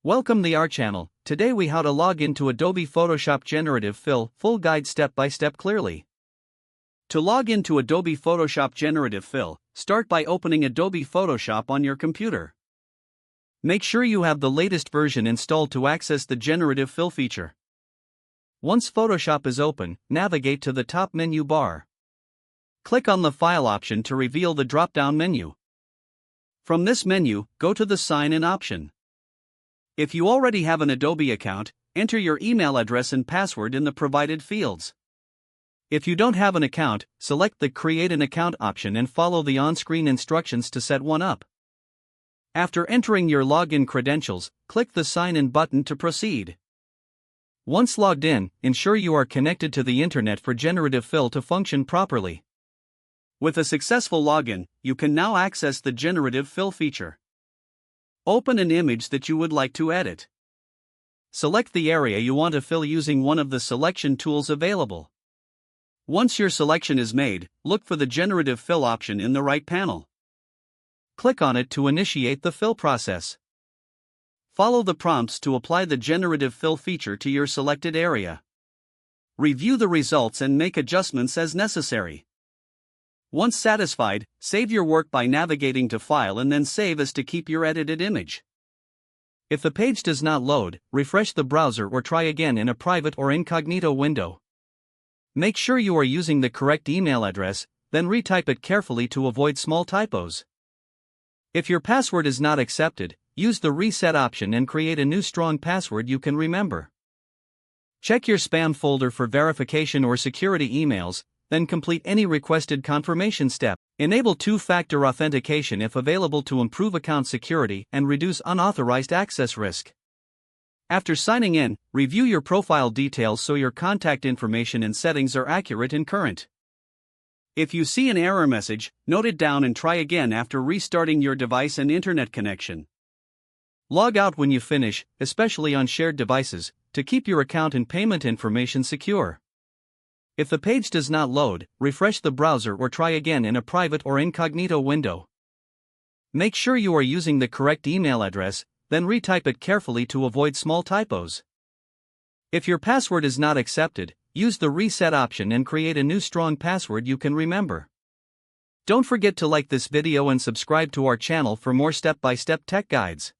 Welcome to our channel. Today we how to log into Adobe Photoshop Generative Fill, full guide step by step clearly. To log into Adobe Photoshop Generative Fill, start by opening Adobe Photoshop on your computer. Make sure you have the latest version installed to access the Generative Fill feature. Once Photoshop is open, navigate to the top menu bar. Click on the File option to reveal the drop-down menu. From this menu, go to the Sign In option. If you already have an Adobe account, enter your email address and password in the provided fields. If you don't have an account, select the Create an Account option and follow the on-screen instructions to set one up. After entering your login credentials, click the Sign In button to proceed. Once logged in, ensure you are connected to the internet for Generative Fill to function properly. With a successful login, you can now access the Generative Fill feature. Open an image that you would like to edit. Select the area you want to fill using one of the selection tools available. Once your selection is made, look for the Generative Fill option in the right panel. Click on it to initiate the fill process. Follow the prompts to apply the Generative Fill feature to your selected area. Review the results and make adjustments as necessary. Once satisfied, save your work by navigating to File and then Save as to keep your edited image. If the page does not load, refresh the browser or try again in a private or incognito window. Make sure you are using the correct email address, then retype it carefully to avoid small typos. If your password is not accepted, use the Reset option and create a new strong password you can remember. Check your spam folder for verification or security emails, then complete any requested confirmation step. Enable two-factor authentication if available to improve account security and reduce unauthorized access risk. After signing in, review your profile details so your contact information and settings are accurate and current. If you see an error message, note it down and try again after restarting your device and internet connection. Log out when you finish, especially on shared devices, to keep your account and payment information secure. If the page does not load, refresh the browser or try again in a private or incognito window. Make sure you are using the correct email address, then retype it carefully to avoid small typos. If your password is not accepted, use the Reset option and create a new strong password you can remember. Don't forget to like this video and subscribe to our channel for more step-by-step tech guides.